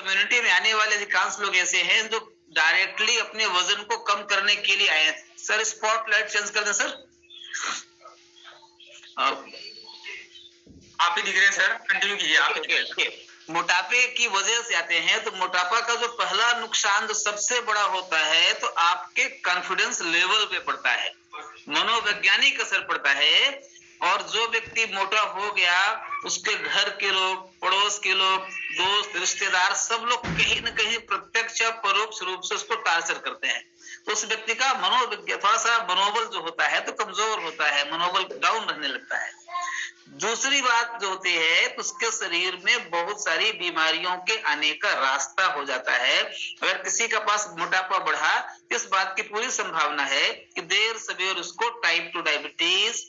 Community में आने वाले अधिकांश लोग ऐसे हैं जो डायरेक्टली अपने वजन को कम करने के लिए आए हैं। सर स्पॉटलाइट चेंज कर दें सर। आप ही दिख रहे हैं सर, कंटिन्यू कीजिए आप। मोटापे की वजह से आते हैं तो मोटापा का जो पहला नुकसान जो सबसे बड़ा होता है तो आपके कॉन्फिडेंस लेवल पे पड़ता है, मनोवैज्ञानिक असर पड़ता है। और जो व्यक्ति मोटा हो गया उसके घर के लोग, पड़ोस के लोग, दोस्त, रिश्तेदार सब लोग कहीं न कहीं प्रत्यक्ष या परोक्ष रूप से उसको टार्चर करते हैं। तो उस व्यक्ति का मनोविज्ञान थोड़ा सा मनोबल जो होता है तो कमजोर होता है, मनोबल डाउन रहने लगता है। दूसरी बात जो होती है तो उसके शरीर में बहुत सारी बीमारियों के आने का रास्ता हो जाता है। अगर किसी का पास मोटापा बढ़ा, इस बात की पूरी संभावना है कि देर सवेर उसको टाइप 2 डायबिटीज,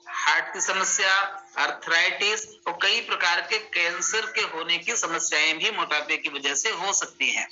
हार्ट की समस्या, आर्थराइटिस और कई प्रकार के कैंसर के होने की समस्याएं भी मोटापे की वजह से हो सकती हैं।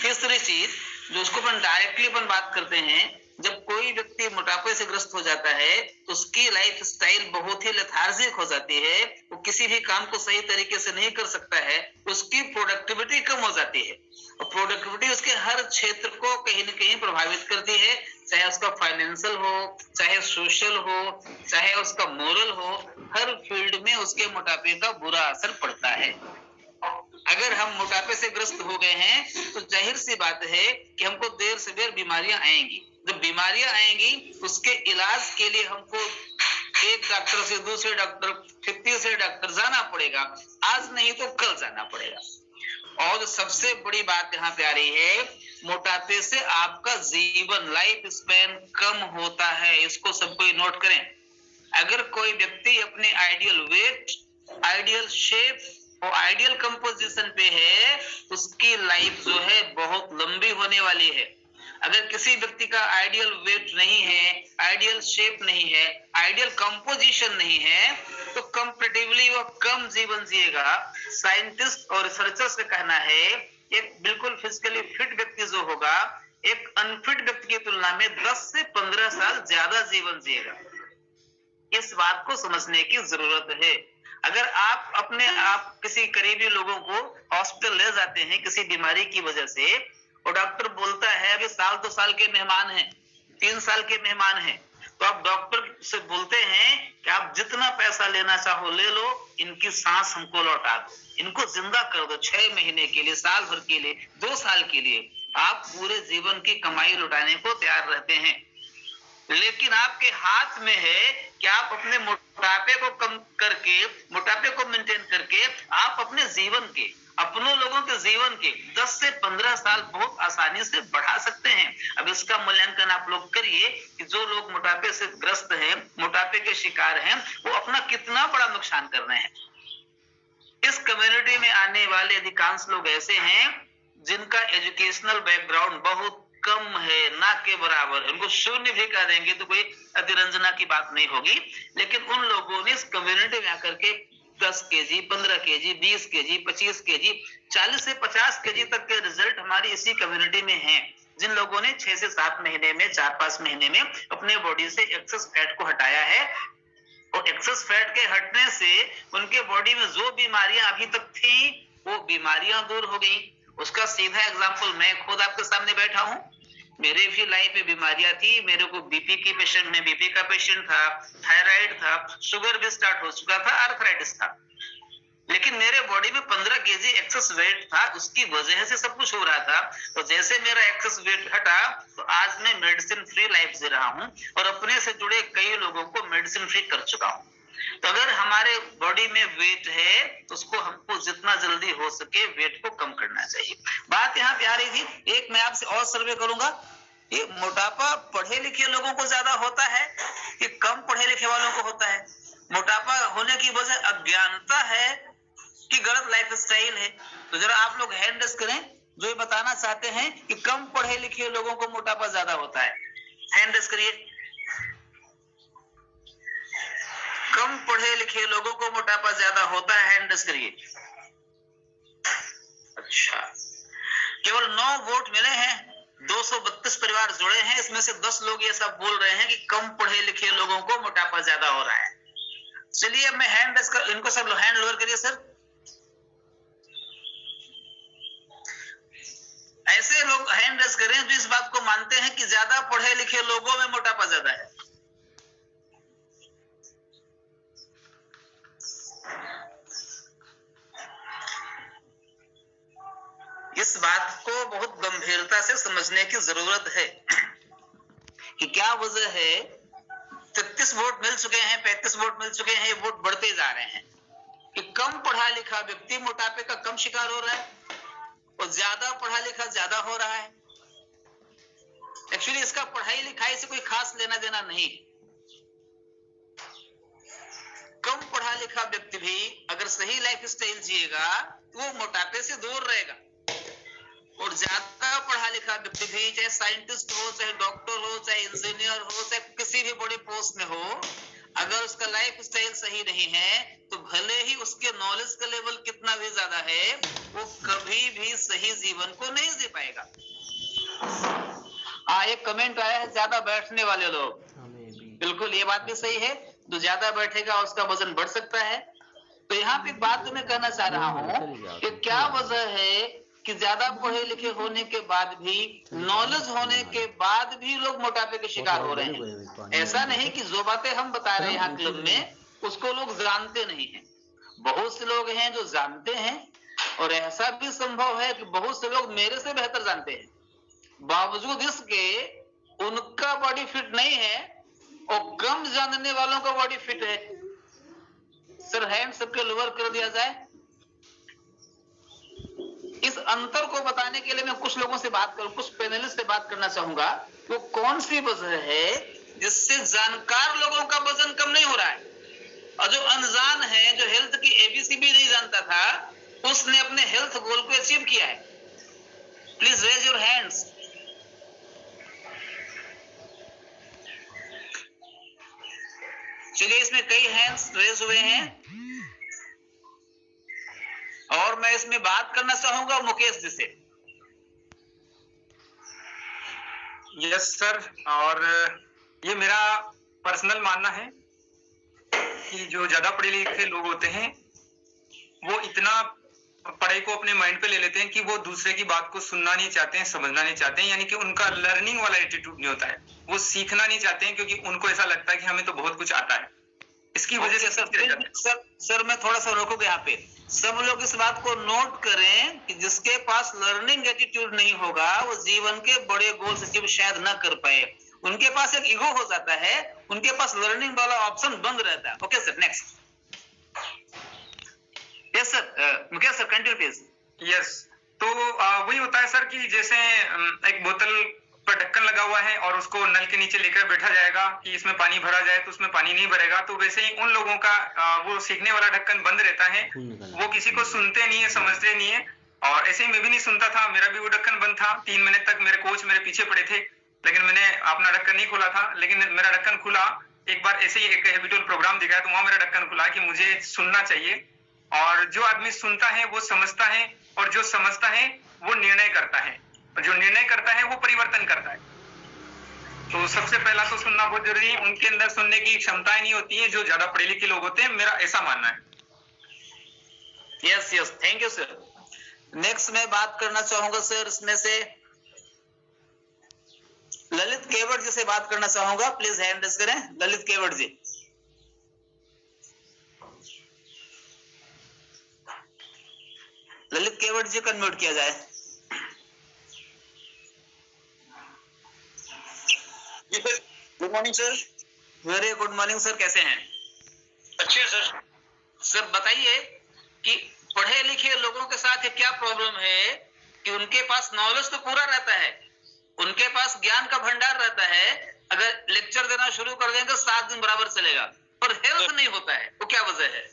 तीसरी चीज जो उसको अपन डायरेक्टली अपन बात करते हैं, जब कोई व्यक्ति मोटापे से ग्रस्त हो जाता है तो उसकी लाइफ स्टाइल बहुत ही लेथार्जिक हो जाती है, वो किसी भी काम को सही तरीके से नहीं कर सकता है, उसकी प्रोडक्टिविटी कम हो जाती है और प्रोडक्टिविटी उसके हर क्षेत्र को कहीं न कहीं प्रभावित करती है, चाहे उसका फाइनेंशियल हो, चाहे सोशल हो, चाहे उसका मोरल हो, हर फील्ड में उसके मोटापे का बुरा असर पड़ता है। अगर हम मोटापे से ग्रस्त हो गए हैं तो जाहिर सी बात है कि हमको देर से देर बीमारियां आएंगी। जब बीमारियां आएंगी उसके इलाज के लिए हमको एक डॉक्टर से दूसरे डॉक्टर, फिर तीसरे डॉक्टर जाना पड़ेगा, आज नहीं तो कल जाना पड़ेगा। और सबसे बड़ी बात यहाँ पे आ रही है, मोटापे से आपका जीवन लाइफ स्पैन कम होता है, इसको सब कोई नोट करें। अगर कोई व्यक्ति अपने आइडियल वेट, आइडियल शेप और आइडियल कंपोजिशन पे है, उसकी लाइफ जो है बहुत लंबी होने वाली है। अगर किसी व्यक्ति का आइडियल वेट नहीं है, आइडियल शेप नहीं है, आइडियल कंपोजिशन नहीं है, तो कंपैरेटिवली वो कम जीवन जिएगा। साइंटिस्ट और रिसर्चर्स का कहना है एक बिल्कुल फिजिकली फिट व्यक्ति जो होगा, एक अनफिट व्यक्ति की तुलना में 10 से 15 साल ज्यादा जीवन जिएगा। इस बात को समझने की जरूरत है। अगर आप किसी करीबी लोगों को हॉस्पिटल ले जाते हैं किसी बीमारी की वजह से और डॉक्टर बोलता है अभी साल 2 साल के मेहमान हैं, 3 साल के मेहमान हैं, तो आप डॉक्टर से बोलते हैं कि आप जितना पैसा लेना चाहो ले लो, इनकी सांस हमको लौटा दो, इनको जिंदा कर दो 6 महीने के लिए, साल भर के लिए, 2 साल के लिए। आप पूरे जीवन की कमाई लौटाने को तैयार रहते हैं, लेकिन आपके हाथ में है कि आप अपने मोटापे को कम करके, मोटापे को मेंटेन करके आप अपने जीवन के, अपनों लोगों के जीवन के 10 से 15 साल बहुत आसानी से बढ़ा सकते हैं। अब इसका मूल्यांकन आप लोग करिए कि जो लोग मोटापे से ग्रस्त हैं, मोटापे के शिकार हैं, वो अपना कितना बड़ा नुकसान कर रहे हैं। इस कम्युनिटी में आने वाले अधिकांश लोग ऐसे हैं जिनका एजुकेशनल बैकग्राउंड बहुत कम है, ना के बराबर है। उनको शून्य भी कह देंगे तो कोई अतिरंजना की बात नहीं होगी, लेकिन उन लोगों ने इस कम्युनिटी में आकर के 10 केजी, 15 केजी, 20 केजी, 25 केजी, 40 से 50 केजी तक के रिजल्ट हमारी इसी कम्युनिटी में हैं, जिन लोगों ने 6 से 7 महीने में, 4-5 महीने में अपने बॉडी से एक्सेस फैट को हटाया है। और एक्सेस फैट के हटने से उनके बॉडी में जो बीमारियां अभी तक थी वो बीमारियां दूर हो गई। उसका सीधा एग्जांपल मैं खुद आपके सामने बैठा हूं। मेरे भी लाइफ में बीमारियां थी, मेरे को बीपी की पेशेंट में बीपी का पेशेंट था, थायराइड था, शुगर भी स्टार्ट हो चुका था, आर्थराइटिस था, लेकिन मेरे बॉडी में 15 केजी एक्सेस वेट था, उसकी वजह से सब कुछ हो रहा था। तो जैसे मेरा एक्सेस वेट हटा तो आज मैं मेडिसिन फ्री लाइफ जी रहा हूं और अपने से जुड़े कई लोगों को मेडिसिन फ्री कर चुका हूं। तो अगर हमारे बॉडी में वेट है तो उसको हमको जितना जल्दी हो सके वेट को कम करना चाहिए। बात यहाँ पे आ रही थी, एक मैं आपसे और सर्वे करूंगा, ये मोटापा पढ़े लिखे लोगों को ज्यादा होता है कि कम पढ़े लिखे वालों को होता है? मोटापा होने की वजह अज्ञानता है कि गलत लाइफ स्टाइल है? तो जरा आप लोग हैंड रेस करें जो ये बताना चाहते हैं कि कम पढ़े लिखे लोगों को मोटापा ज्यादा होता है। हैंड रेस करिए। कम पढ़े लिखे लोगों को मोटापा ज्यादा होता है, हैंड रेस करिए। अच्छा, केवल 9 वोट मिले हैं, 232 परिवार जुड़े हैं, इसमें से 10 लोग ये सब बोल रहे हैं कि कम पढ़े लिखे लोगों को मोटापा ज्यादा हो रहा है। चलिए अब मैं हैंड रेस कर, इनको सब हैंड लोअर करिए सर। ऐसे लोग हैंड रेस करें जो इस बात को मानते हैं कि ज्यादा पढ़े लिखे लोगों में मोटापा ज्यादा है। इस बात को बहुत गंभीरता से समझने की जरूरत है कि क्या वजह है। 33 वोट मिल चुके हैं, 35 वोट मिल चुके हैं, ये वोट बढ़ते जा रहे हैं कि कम पढ़ा लिखा व्यक्ति मोटापे का कम शिकार हो रहा है और ज्यादा पढ़ा लिखा ज्यादा हो रहा है। एक्चुअली इसका पढ़ाई लिखाई से कोई खास लेना देना नहीं है। कम पढ़ा लिखा व्यक्ति भी अगर सही लाइफ स्टाइल जिएगा तो वो मोटापे से दूर रहेगा, और ज्यादा पढ़ा लिखा व्यक्ति भी, चाहे साइंटिस्ट हो, चाहे डॉक्टर हो, चाहे इंजीनियर हो, चाहे किसी भी बड़े पोस्ट में हो, अगर उसका लाइफ स्टाइल सही नहीं है तो भले ही उसके नॉलेज का लेवल कितना भी ज्यादा है, वो कभी भी सही जीवन को नहीं जी पाएगा। हाँ, एक कमेंट आया है, ज्यादा बैठने वाले लोग, बिल्कुल ये बात भी सही है, जो ज्यादा बैठेगा उसका वजन बढ़ सकता है। तो यहाँ पे बात तो मैं कहना चाह रहा हूँ कि क्या वजह है कि ज्यादा पढ़े लिखे होने के बाद भी, नॉलेज होने के बाद भी लोग मोटापे के शिकार हो रहे हैं। ऐसा नहीं कि जो बातें हम बता रहे हैं यहाँ क्लब में उसको लोग जानते नहीं हैं। बहुत से लोग हैं जो जानते हैं, और ऐसा भी संभव है कि बहुत से लोग मेरे से बेहतर जानते हैं, बावजूद इसके उनका बॉडी फिट नहीं है और कम जानने वालों का बॉडी फिट है। सर हैंड सबके लोअर कर दिया जाए। इस अंतर को बताने के लिए मैं कुछ लोगों से बात करूं, कुछ पैनलिस्ट से बात करना चाहूंगा। वो कौन सी वजह है जिससे जानकार लोगों का वजन कम नहीं हो रहा है, और जो अनजान है, जो हेल्थ की एबीसी भी नहीं जानता था, उसने अपने हेल्थ गोल को अचीव किया है? Please raise your hands. चलिए, इसमें कई हैंड्स रेज हुए हैं, और मैं इसमें बात करना चाहूंगा मुकेश जी से। यस सर, और ये मेरा पर्सनल मानना है कि जो ज्यादा पढ़े लिखे लोग होते हैं वो इतना पढ़ाई को अपने माइंड पे ले लेते हैं कि वो दूसरे की बात को सुनना नहीं चाहते हैं, समझना नहीं चाहते हैं, यानी कि उनका लर्निंग वाला एटीट्यूड नहीं होता है, वो सीखना नहीं चाहते हैं क्योंकि उनको ऐसा लगता है कि हमें तो बहुत कुछ आता है। इसकी वजह से सर मैं थोड़ा सा रोकूंगा यहाँ पे। सब लोग इस बात को नोट करें कि जिसके पास लर्निंग एटीट्यूड नहीं होगा वो जीवन के बड़े गोल्स अचीव शायद न कर पाए। उनके पास एक ईगो हो जाता है, उनके पास लर्निंग वाला ऑप्शन बंद रहता है। Okay sir, next. Yes sir, Mukesh sir continue please. Yes, तो वही होता है सर कि जैसे एक बोतल पर ढक्कन लगा हुआ है और उसको नल के नीचे लेकर बैठा जाएगा कि इसमें पानी भरा जाए, तो उसमें पानी नहीं भरेगा। तो वैसे ही उन लोगों का वो सीखने वाला ढक्कन बंद रहता है, वो किसी को सुनते नहीं है, समझते नहीं है। और ऐसे ही मैं भी नहीं सुनता था, मेरा भी वो ढक्कन बंद था। 3 महीने तक मेरे कोच मेरे पीछे पड़े थे, लेकिन मैंने अपना ढक्कन नहीं खोला था। लेकिन मेरा ढक्कन खुला एक बार, ऐसे ही एक हैबिटुअल प्रोग्राम दिखाया तो वहां मेरा ढक्कन खुला कि मुझे सुनना चाहिए। और जो आदमी सुनता है वो समझता है, और जो समझता है वो निर्णय करता है, और जो निर्णय करता है वो परिवर्तन करता है। तो सबसे पहला तो सुनना बहुत जरूरी है। उनके अंदर सुनने की क्षमताएं नहीं होती है जो ज्यादा पढ़े लिखे लोग होते हैं, मेरा ऐसा मानना है। Yes yes, thank you sir. Next मैं बात करना चाहूंगा सर, इसमें से ललित केवट जी से बात करना चाहूंगा। प्लीज हैंड रेज करें, ललित केवट जी। ललित केवट जी को अनम्यूट किया जाए। Good morning sir. Very good morning sir, कैसे हैं? अच्छे सर। सर बताइए कि पढ़े लिखे लोगों के साथ ये क्या प्रॉब्लम है कि उनके पास नॉलेज तो पूरा रहता है, उनके पास ज्ञान का भंडार रहता है, अगर लेक्चर देना शुरू कर देंगे तो 7 दिन बराबर चलेगा, पर हेल्थ नहीं होता है। वो क्या वजह है?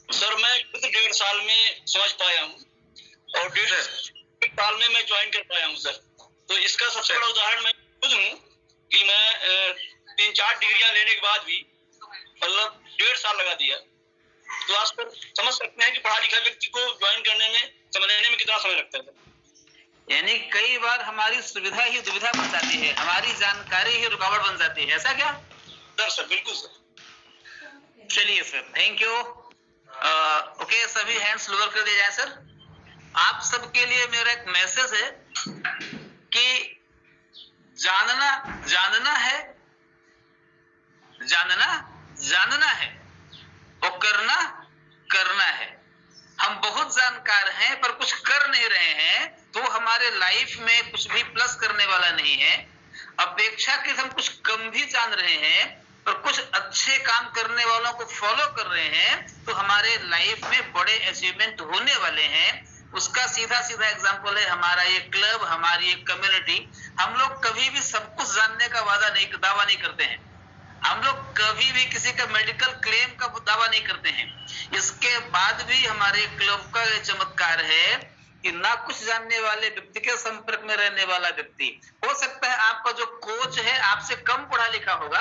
सर मैं खुद 1.5 साल में समझ पाया हूँ, और 1.5 साल में मैं ज्वाइन कर पाया हूँ सर। तो इसका सबसे बड़ा उदाहरण मैं खुद हूँ कि मैं 3-4 डिग्रियां लेने के बाद भी मतलब 1.5 साल लगा दिया। तो आप समझ सकते हैं कि पढ़ा लिखा व्यक्ति को ज्वाइन करने में, समझने में कितना समय लगता है। यानी कई बार हमारी सुविधा ही दुविधा बन जाती है, हमारी जानकारी ही रुकावट बन जाती है, ऐसा क्या? सर बिल्कुल सर। चलिए सर, थैंक यू। ओके, सभी हैंड्स लोअर कर दिए जाए सर। आप सबके लिए मेरा एक मैसेज है कि जानना है और करना है। हम बहुत जानकार हैं पर कुछ कर नहीं रहे हैं तो हमारे लाइफ में कुछ भी प्लस करने वाला नहीं है। अपेक्षाकृत हम कुछ कम भी जान रहे हैं पर कुछ अच्छे काम करने वालों को फॉलो कर रहे हैं तो हमारे लाइफ में बड़े अचीवमेंट होने वाले हैं। उसका सीधा एग्जांपल है हमारा ये क्लब, हमारी ये कम्युनिटी। हम लोग कभी भी सब कुछ जानने का दावा नहीं करते हैं। हम लोग कभी भी किसी का मेडिकल क्लेम का दावा नहीं करते हैं। इसके बाद भी हमारे क्लब का ये चमत्कार है कि ना कुछ जानने वाले व्यक्ति के संपर्क में रहने वाला व्यक्ति, हो सकता है आपका जो कोच है आपसे कम पढ़ा लिखा होगा,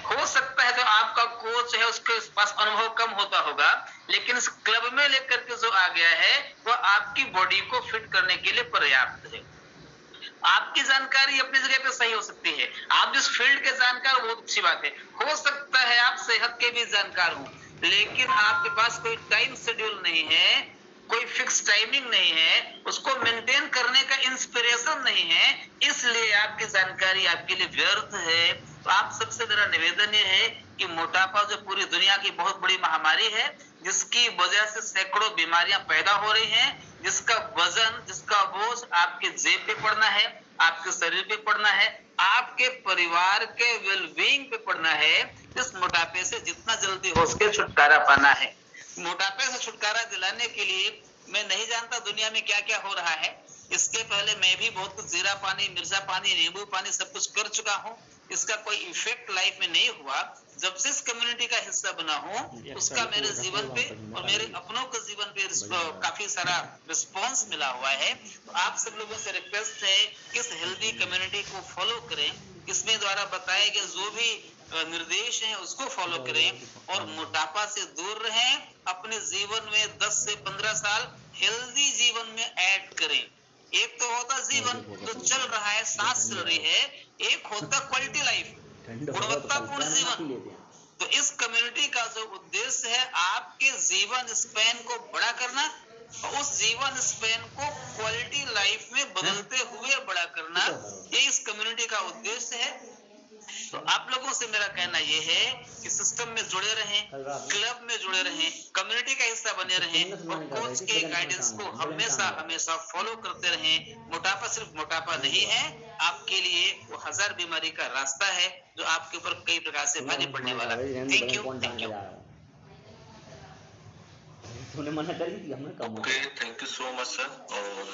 हो सकता है जो आपका कोच है उसके पास अनुभव कम होता होगा, लेकिन इस क्लब में लेकर के जो आ गया है वह आपकी बॉडी को फिट करने के लिए पर्याप्त है। आपकी जानकारी अपनी जगह पे सही हो सकती है, आप जिस फील्ड के जानकार बहुत अच्छी बात है। हो सकता है आप सेहत के भी जानकार हो, लेकिन आपके पास कोई टाइम शेड्यूल नहीं है, कोई फिक्स टाइमिंग नहीं है, उसको मेंटेन करने का इंस्पिरेशन नहीं है, इसलिए आपकी जानकारी आपके लिए व्यर्थ है। तो आप सबसे मेरा निवेदन ये है कि मोटापा जो पूरी दुनिया की बहुत बड़ी महामारी है, जिसकी वजह से सैकड़ों बीमारियां पैदा हो रही हैं, जिसका वजन, जिसका बोझ आपके जेब पे पड़ना है, आपके शरीर पे पड़ना है, आपके परिवार के वेलबींग पे पड़ना है। इस मोटापे से जितना जल्दी हो सके छुटकारा पाना है। मोटापे से छुटकारा दिलाने के लिए मैं नहीं जानता दुनिया में क्या क्या हो रहा है। इसके पहले मैं भी बहुत कुछ जीरा पानी, मिर्चा पानी, नींबू पानी सब कुछ कर चुका हूँ। इसका कोई इफेक्ट लाइफ में नहीं हुआ। जब से इस कम्युनिटी का हिस्सा बना हूँ उसका मेरे जीवन पे और मेरे अपनों के जीवन पे काफी सारा रिस्पॉन्स मिला हुआ है। तो आप सब लोगों से रिक्वेस्ट है कि इस हेल्दी कम्युनिटी को फॉलो करें, इसमें द्वारा बताए गए जो भी निर्देश हैं उसको फॉलो करें और मोटापा से दूर रहें। अपने जीवन में 10 से 15 साल हेल्दी जीवन में ऐड करें। एक तो होता जीवन जो चल रहा है, सांस चल रही है, एक होता क्वालिटी लाइफ, गुणवत्तापूर्ण जीवन। तो इस कम्युनिटी का जो उद्देश्य है आपके जीवन स्पैन को बड़ा करना और उस जीवन स्पैन को क्वालिटी लाइफ में बदलते हुए बड़ा करना, ये इस कम्युनिटी का उद्देश्य है। तो आप लोगों से मेरा कहना यह है कि सिस्टम में जुड़े रहें, क्लब में जुड़े रहें, कम्युनिटी का हिस्सा बने रहें और कोच के गाइडेंस को हमेशा फॉलो करते रहें। मोटापा सिर्फ मोटापा नहीं है, आपके लिए वो 1000 बीमारी का रास्ता है जो आपके ऊपर कई प्रकार से भारी पड़ने वाला है। Thank you. तूने मना करी थी, हमने कम। Okay, thank you so much sir. और